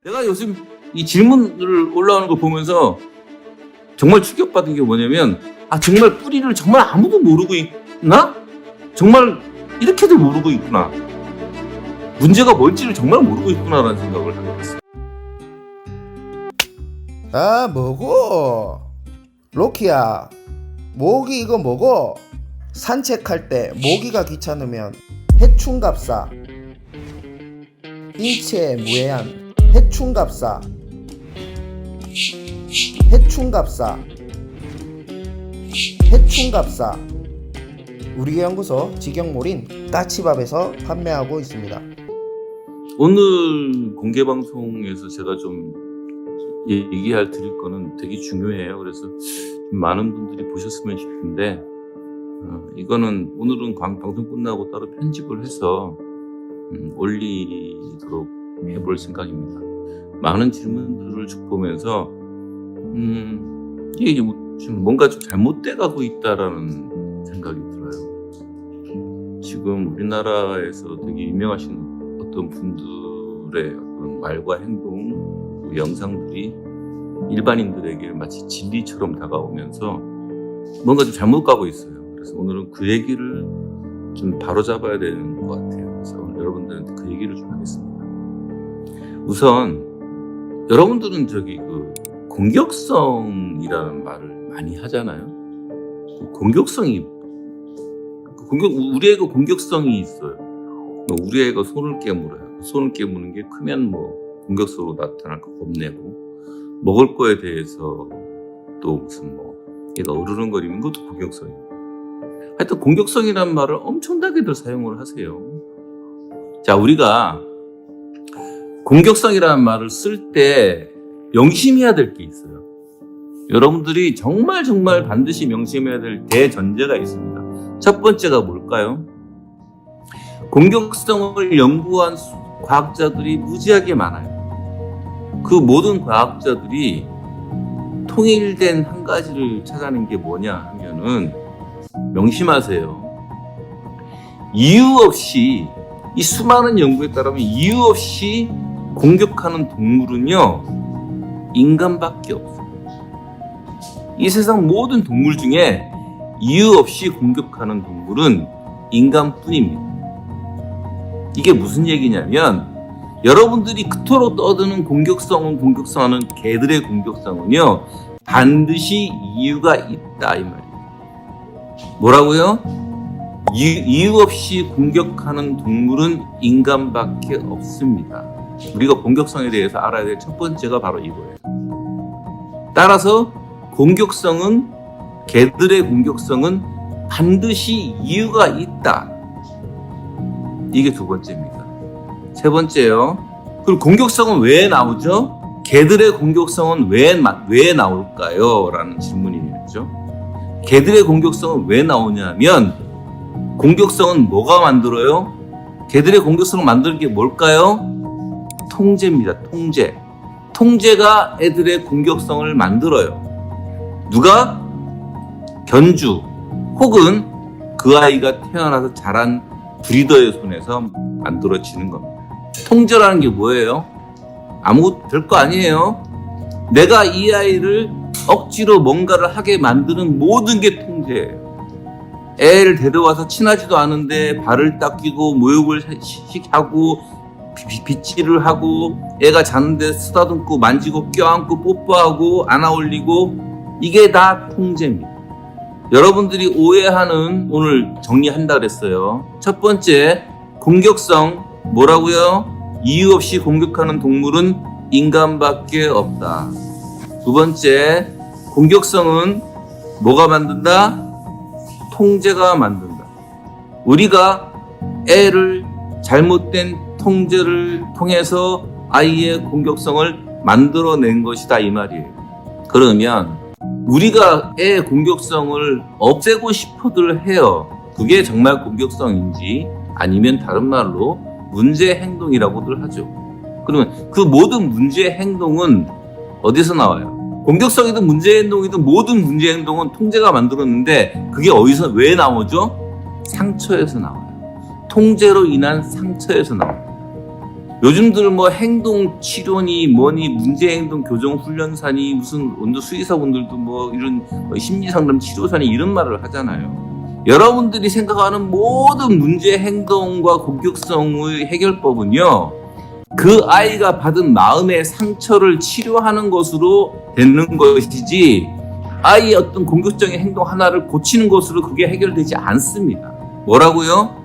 내가 요즘 이 질문을 올라오는 거 보면서 정말 충격받은 게 뭐냐면, 정말 뿌리를 정말 아무도 모르고 있나? 정말 이렇게도 모르고 있구나. 문제가 뭘지를 정말 모르고 있구나라는 생각을 하게 됐어요. 뭐고? 로키야, 모기 이거 뭐고? 산책할 때 모기가 귀찮으면 해충갑사, 인체에 무해한 해충갑사, 우리 연구소 직영몰인 까치밥에서 판매하고 있습니다. 오늘 공개 방송에서 제가 좀 드릴 거는 되게 중요해요. 그래서 좀 많은 분들이 보셨으면 싶은데, 이거는 오늘은 방송 끝나고 따로 편집을 해서 올리도록 해볼 생각입니다. 많은 질문들을 쭉 보면서 이게 지금 뭔가 좀 잘못돼 가고 있다라는 생각이 들어요. 지금 우리나라에서 되게 유명하신 어떤 분들의 어떤 말과 행동, 그 영상들이 일반인들에게 마치 진리처럼 다가오면서 뭔가 좀 잘못 가고 있어요. 그래서 오늘은 그 얘기를 좀 바로잡아야 되는 것 같아요. 그래서 오늘 여러분들한테 그 얘기를 좀 하겠습니다. 우선 여러분들은 그 공격성이라는 말을 많이 하잖아요. 우리 애가 공격성이 있어요. 우리 애가 손을 깨물어요. 손을 깨무는 게 크면 공격성으로 나타날 거 겁내고, 먹을 거에 대해서 또 무슨 얘가 으르렁거리는 것도 공격성이에요. 하여튼 공격성이라는 말을 엄청나게들 사용을 하세요. 자, 우리가 공격성이라는 말을 쓸 때 명심해야 될 게 있어요. 여러분들이 정말 반드시 명심해야 될 대전제가 있습니다. 첫 번째가 뭘까요? 공격성을 연구한 과학자들이 무지하게 많아요. 그 모든 과학자들이 통일된 한 가지를 찾아낸 게 뭐냐 하면은, 명심하세요. 이유 없이, 이 수많은 연구에 따르면 이유 없이 공격하는 동물은요, 인간밖에 없어요. 이 세상 모든 동물 중에 이유 없이 공격하는 동물은 인간뿐입니다. 이게 무슨 얘기냐면, 여러분들이 그토록 떠드는 공격성하는 개들의 공격성은요, 반드시 이유가 있다, 이 말이에요. 뭐라고요? 이유 없이 공격하는 동물은 인간밖에 없습니다. 우리가 공격성에 대해서 알아야 될 첫 번째가 바로 이거예요. 따라서 개들의 공격성은 반드시 이유가 있다. 이게 두 번째입니다. 세 번째요. 그럼 공격성은 왜 나오죠? 개들의 공격성은 왜 나올까요? 라는 질문이겠죠. 개들의 공격성은 왜 나오냐면, 공격성은 뭐가 만들어요? 개들의 공격성을 만드는 게 뭘까요? 통제입니다. 통제가 애들의 공격성을 만들어요. 누가? 견주 혹은 그 아이가 태어나서 자란 브리더의 손에서 만들어지는 겁니다. 통제라는 게 뭐예요? 아무것도 별거 아니에요. 내가 이 아이를 억지로 뭔가를 하게 만드는 모든 게 통제예요. 애를 데려와서 친하지도 않은데 발을 닦이고 모욕을 하고 빗질을 하고, 애가 자는데 쓰다듬고 만지고 껴안고 뽀뽀하고 안아올리고, 이게 다 통제입니다. 여러분들이 오해하는, 오늘 정리한다 그랬어요. 첫 번째, 공격성 뭐라고요? 이유 없이 공격하는 동물은 인간밖에 없다. 두 번째, 공격성은 뭐가 만든다? 통제가 만든다. 우리가 애를 잘못된 통제를 통해서 아이의 공격성을 만들어낸 것이다, 이 말이에요. 그러면 우리가 애의 공격성을 없애고 싶어들 해요. 그게 정말 공격성인지 아니면 다른 말로 문제 행동이라고들 하죠. 그러면 그 모든 문제 행동은 어디서 나와요? 공격성이든 문제 행동이든 모든 문제 행동은 통제가 만들었는데, 그게 왜 나오죠? 상처에서 나와요. 통제로 인한 상처에서 나와요. 요즘들 뭐 행동 치료니 뭐니 문제 행동 교정 훈련사니 무슨 원도 수의사분들도 뭐 이런 심리 상담 치료사니 이런 말을 하잖아요. 여러분들이 생각하는 모든 문제 행동과 공격성의 해결법은요, 그 아이가 받은 마음의 상처를 치료하는 것으로 되는 것이지 아이의 어떤 공격적인 행동 하나를 고치는 것으로 그게 해결되지 않습니다. 뭐라고요?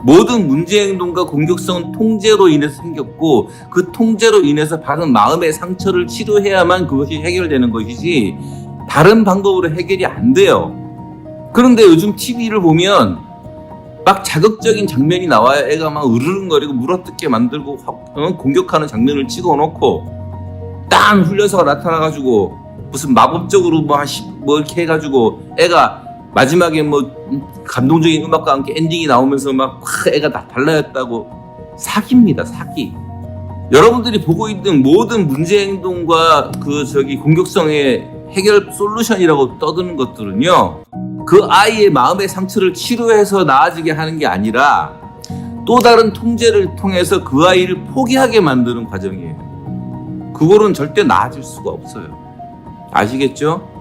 모든 문제 행동과 공격성은 통제로 인해서 생겼고 그 통제로 인해서 받은 마음의 상처를 치료해야만 그것이 해결되는 것이지 다른 방법으로 해결이 안 돼요. 그런데 요즘 TV를 보면 막 자극적인 장면이 나와야 애가 막 으르렁거리고 물어뜯게 만들고 공격하는 장면을 찍어놓고 딱 훈련사가 나타나가지고 무슨 마법적으로 뭐 이렇게 해가지고 애가 마지막에 뭐 감동적인 음악과 함께 엔딩이 나오면서 막 애가 다 달라졌다고. 사기입니다, 사기. 여러분들이 보고 있는 모든 문제 행동과 공격성의 해결 솔루션이라고 떠드는 것들은요, 그 아이의 마음의 상처를 치료해서 나아지게 하는 게 아니라 또 다른 통제를 통해서 그 아이를 포기하게 만드는 과정이에요. 그거는 절대 나아질 수가 없어요. 아시겠죠?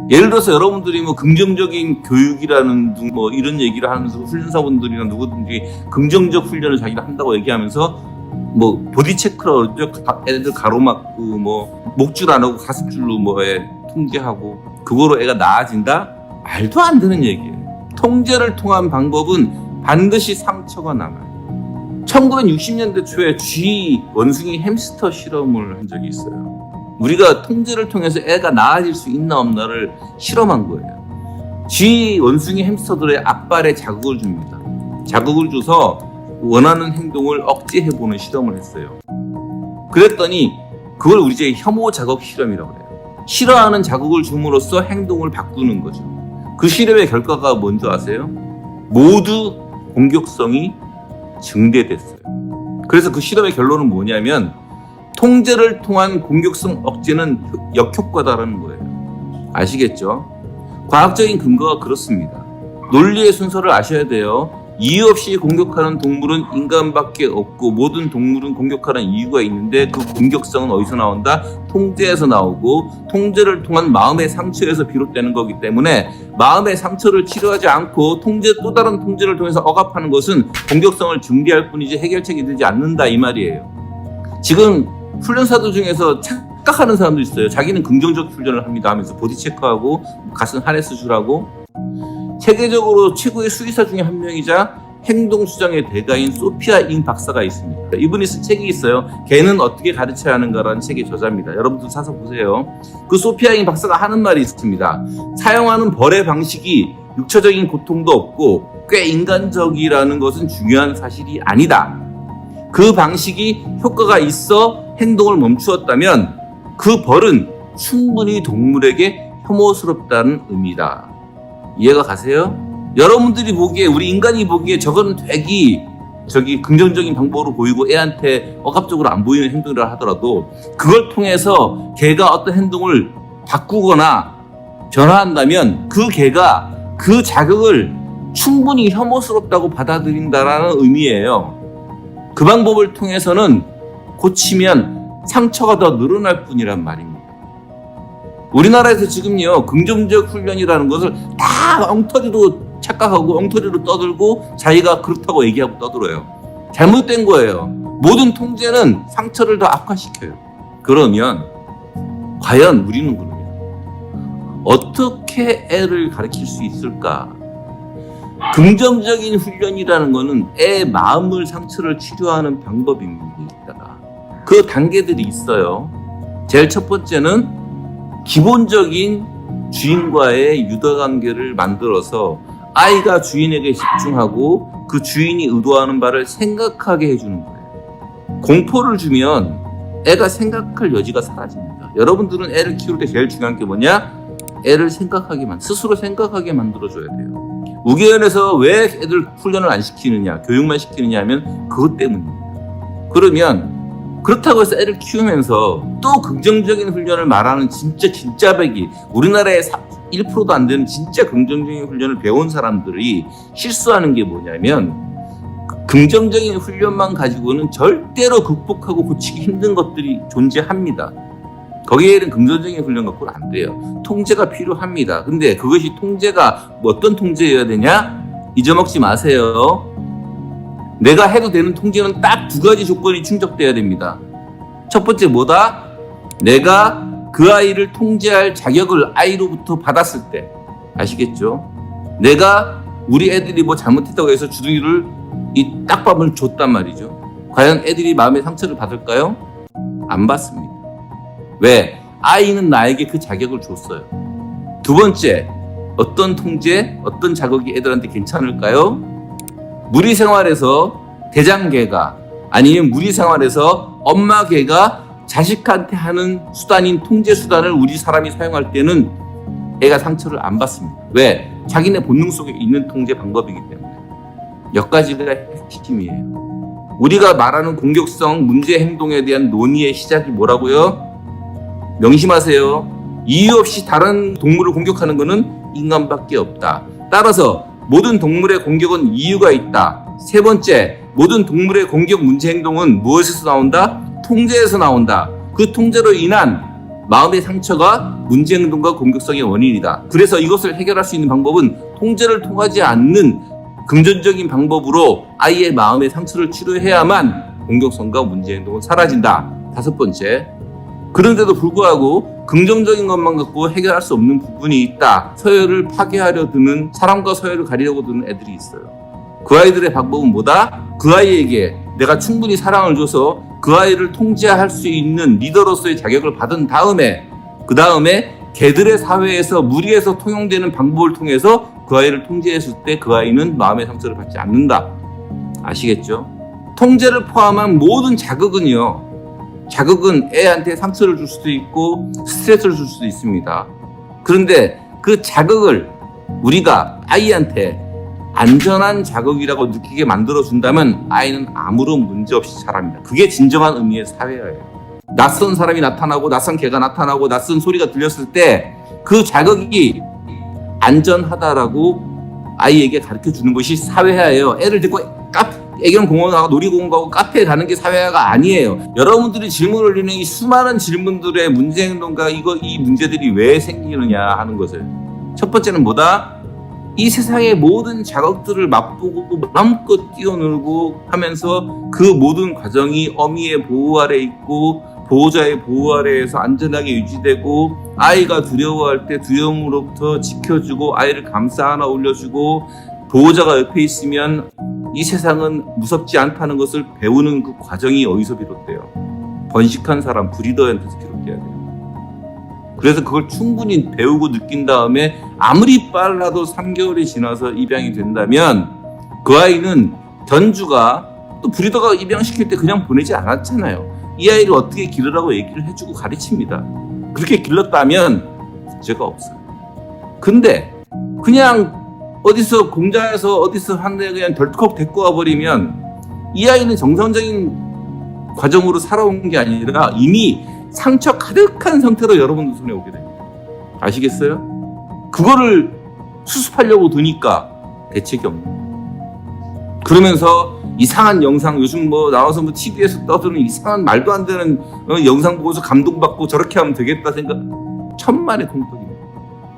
예를 들어서 여러분들이 뭐 긍정적인 교육이라는 뭐 이런 얘기를 하면서 훈련사분들이나 누구든지 긍정적 훈련을 자기가 한다고 얘기하면서 뭐 보디 체크라고 그러죠. 애들 가로막고 뭐 목줄 안 하고 가슴줄로 뭐에 통제하고 그거로 애가 나아진다? 말도 안 되는 얘기예요. 통제를 통한 방법은 반드시 상처가 남아요. 1960년대 초에 쥐 원숭이 햄스터 실험을 한 적이 있어요. 우리가 통제를 통해서 애가 나아질 수 있나 없나를 실험한 거예요. 쥐 원숭이 햄스터들의 앞발에 자극을 줍니다. 자극을 줘서 원하는 행동을 억제해보는 실험을 했어요. 그랬더니 그걸 우리 이제 혐오 자극 실험이라고 해요. 싫어하는 자극을 줌으로써 행동을 바꾸는 거죠. 그 실험의 결과가 뭔지 아세요? 모두 공격성이 증대됐어요. 그래서 그 실험의 결론은 뭐냐면 통제를 통한 공격성 억제는 역효과다라는 거예요. 아시겠죠? 과학적인 근거가 그렇습니다. 논리의 순서를 아셔야 돼요. 이유 없이 공격하는 동물은 인간밖에 없고 모든 동물은 공격하는 이유가 있는데 그 공격성은 어디서 나온다? 통제에서 나오고 통제를 통한 마음의 상처에서 비롯되는 거기 때문에 마음의 상처를 치료하지 않고 또 다른 통제를 통해서 억압하는 것은 공격성을 증대할 뿐이지 해결책이 되지 않는다 이 말이에요. 지금 훈련사들 중에서 착각하는 사람도 있어요. 자기는 긍정적 훈련을 합니다 하면서 보디체크하고 가슴 하네스 줄하고. 세계적으로 최고의 수의사 중에 한 명이자 행동수장의 대가인 소피아 잉 박사가 있습니다. 이분이 쓴 책이 있어요. 개는 어떻게 가르쳐야 하는가라는 책의 저자입니다. 여러분들 사서 보세요. 그 소피아 잉 박사가 하는 말이 있습니다. 사용하는 벌의 방식이 육체적인 고통도 없고 꽤 인간적이라는 것은 중요한 사실이 아니다. 그 방식이 효과가 있어 행동을 멈추었다면 그 벌은 충분히 동물에게 혐오스럽다는 의미다. 이해가 가세요? 여러분들이 보기에 우리 인간이 보기에 저건 되게 긍정적인 방법으로 보이고 애한테 억압적으로 안 보이는 행동이라 하더라도 그걸 통해서 개가 어떤 행동을 바꾸거나 변화한다면 그 개가 그 자극을 충분히 혐오스럽다고 받아들인다라는 의미예요. 그 방법을 통해서는 고치면 상처가 더 늘어날 뿐이란 말입니다. 우리나라에서 지금요, 긍정적 훈련이라는 것을 다 엉터리로 착각하고 엉터리로 떠들고 자기가 그렇다고 얘기하고 떠들어요. 잘못된 거예요. 모든 통제는 상처를 더 악화시켜요. 그러면 과연 우리는 그러면 어떻게 애를 가르칠 수 있을까? 긍정적인 훈련이라는 것은 애 마음을 상처를 치료하는 방법입니다. 그 단계들이 있어요. 제일 첫 번째는 기본적인 주인과의 유대관계를 만들어서 아이가 주인에게 집중하고 그 주인이 의도하는 바를 생각하게 해주는 거예요. 공포를 주면 애가 생각할 여지가 사라집니다. 여러분들은 애를 키울 때 제일 중요한 게 뭐냐? 애를 스스로 생각하게 만들어줘야 돼요. 우기원에서 왜 애들 훈련을 안 시키느냐, 교육만 시키느냐 하면 그것 때문입니다. 그러면 그렇다고 해서 애를 키우면서 또 긍정적인 훈련을 말하는 진짜 백이 우리나라에 1%도 안 되는 진짜 긍정적인 훈련을 배운 사람들이 실수하는 게 뭐냐면 긍정적인 훈련만 가지고는 절대로 극복하고 고치기 힘든 것들이 존재합니다. 거기에는 긍정적인 훈련 갖고는 안 돼요. 통제가 필요합니다. 근데 그것이 통제가 어떤 통제여야 되냐? 잊어먹지 마세요. 내가 해도 되는 통제는 딱 두 가지 조건이 충족돼야 됩니다. 첫 번째 뭐다? 내가 그 아이를 통제할 자격을 아이로부터 받았을 때. 아시겠죠? 내가 우리 애들이 뭐 잘못했다고 해서 주둥이를 이 딱밤을 줬단 말이죠. 과연 애들이 마음의 상처를 받을까요? 안 받습니다. 왜? 아이는 나에게 그 자격을 줬어요. 두 번째, 어떤 통제, 어떤 자극이 애들한테 괜찮을까요? 무리 생활에서 대장개가 아니면 무리 생활에서 엄마개가 자식한테 하는 수단인 통제 수단을 우리 사람이 사용할 때는 애가 상처를 안 받습니다. 왜? 자기네 본능 속에 있는 통제 방법이기 때문에. 몇 가지가 핵심이에요. 우리가 말하는 공격성 문제 행동에 대한 논의의 시작이 뭐라고요? 명심하세요. 이유 없이 다른 동물을 공격하는 것은 인간밖에 없다. 따라서 모든 동물의 공격은 이유가 있다. 세 번째, 모든 동물의 공격 문제 행동은 무엇에서 나온다? 통제에서 나온다. 그 통제로 인한 마음의 상처가 문제 행동과 공격성의 원인이다. 그래서 이것을 해결할 수 있는 방법은 통제를 통하지 않는 긍정적인 방법으로 아이의 마음의 상처를 치료해야만 공격성과 문제 행동은 사라진다. 다섯 번째, 그런데도 불구하고 긍정적인 것만 갖고 해결할 수 없는 부분이 있다. 서열을 파괴하려 드는, 사람과 서열을 가리려고 드는 애들이 있어요. 그 아이들의 방법은 뭐다? 그 아이에게 내가 충분히 사랑을 줘서 그 아이를 통제할 수 있는 리더로서의 자격을 받은 다음에, 그 다음에 개들의 사회에서 무리해서 통용되는 방법을 통해서 그 아이를 통제했을 때 그 아이는 마음의 상처를 받지 않는다. 아시겠죠? 통제를 포함한 모든 자극은요, 자극은 애한테 상처를 줄 수도 있고 스트레스를 줄 수도 있습니다. 그런데 그 자극을 우리가 아이한테 안전한 자극이라고 느끼게 만들어준다면 아이는 아무런 문제 없이 자랍니다. 그게 진정한 의미의 사회화예요. 낯선 사람이 나타나고 낯선 개가 나타나고 낯선 소리가 들렸을 때 그 자극이 안전하다라고 아이에게 가르쳐주는 것이 사회화예요. 애를 데리고 애견 공원 가고 놀이공원 가고 카페에 가는 게 사회화가 아니에요. 여러분들이 질문을 올리는 이 수많은 질문들의 문제 행동과 이 문제들이 왜 생기느냐 하는 것을. 첫 번째는 뭐다? 이 세상의 모든 자극들을 맛보고 마음껏 뛰어놀고 하면서 그 모든 과정이 어미의 보호 아래 있고 보호자의 보호 아래에서 안전하게 유지되고, 아이가 두려워할 때 두려움으로부터 지켜주고 아이를 감싸 안아 올려주고, 보호자가 옆에 있으면 이 세상은 무섭지 않다는 것을 배우는 그 과정이 어디서 비롯돼요? 번식한 사람, 브리더한테서 비롯돼야 돼요. 그래서 그걸 충분히 배우고 느낀 다음에 아무리 빨라도 3개월이 지나서 입양이 된다면 그 아이는 견주가, 또 브리더가 입양시킬 때 그냥 보내지 않았잖아요. 이 아이를 어떻게 기르라고 얘기를 해주고 가르칩니다. 그렇게 길렀다면 문제가 없어요. 근데 그냥 어디서 공장에서 어디서 한 대 그냥 덜컥 데리고 와버리면 이 아이는 정상적인 과정으로 살아온 게 아니라 이미 상처 가득한 상태로 여러분들 손에 오게 됩니다. 아시겠어요? 그거를 수습하려고 드니까 대책이 없는 거예요. 그러면서 이상한 영상, 요즘 뭐 나와서 뭐 TV에서 떠드는 이상한 말도 안 되는 영상 보고서 감동받고 저렇게 하면 되겠다 생각, 천만의 통떡입니다.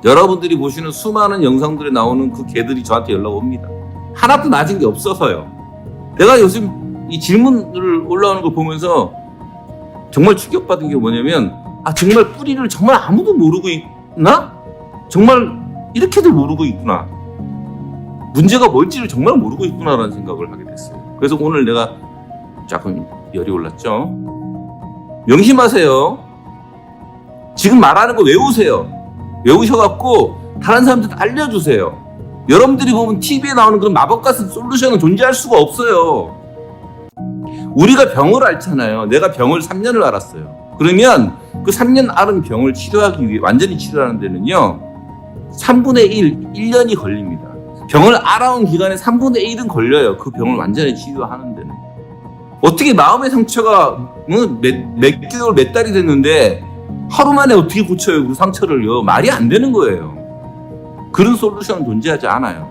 여러분들이 보시는 수많은 영상들에 나오는 그 개들이 저한테 연락 옵니다. 하나도 낮은 게 없어서요. 내가 요즘 이 질문을 올라오는 걸 보면서 정말 충격받은 게 뭐냐면, 아, 정말 뿌리를 정말 아무도 모르고 있나? 정말 이렇게들 모르고 있구나. 문제가 뭘지를 정말 모르고 있구나라는 생각을 하게 됐어요. 그래서 오늘 내가 조금 열이 올랐죠. 명심하세요. 지금 말하는 거 외우세요. 외우셔갖고 다른 사람들한테 알려주세요. 여러분들이 보면 TV에 나오는 그런 마법 같은 솔루션은 존재할 수가 없어요. 우리가 병을 앓잖아요. 내가 병을 3년을 앓았어요. 그러면 그 3년 앓은 병을 치료하기 위해, 완전히 치료하는 데는요, 3분의 1, 1년이 걸립니다. 병을 앓아온 기간에 3분의 1은 걸려요. 그 병을 완전히 치료하는 데는. 어떻게 마음의 상처가 몇 개월, 몇 달이 됐는데 하루 만에 어떻게 고쳐요? 그 상처를요. 말이 안 되는 거예요. 그런 솔루션은 존재하지 않아요.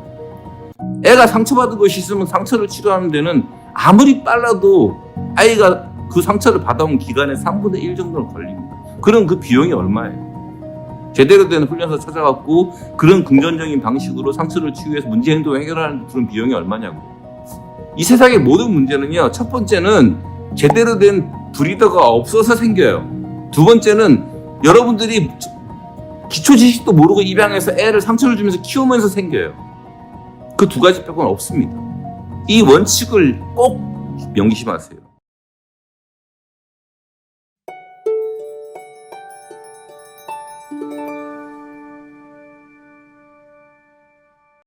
애가 상처받은 것이 있으면 상처를 치료하는 데는 아무리 빨라도 아이가 그 상처를 받아온 기간의 3분의 1 정도는 걸립니다. 그럼 그 비용이 얼마예요? 제대로 된 훈련소 찾아갖고 그런 긍정적인 방식으로 상처를 치유해서 문제 행동을 해결하는 그런 비용이 얼마냐고. 이 세상의 모든 문제는요, 첫 번째는 제대로 된 브리더가 없어서 생겨요. 두 번째는 여러분들이 기초 지식도 모르고 입양해서 애를 상처를 주면서 키우면서 생겨요. 그 두 가지 빼고는 없습니다. 이 원칙을 꼭 명심하세요.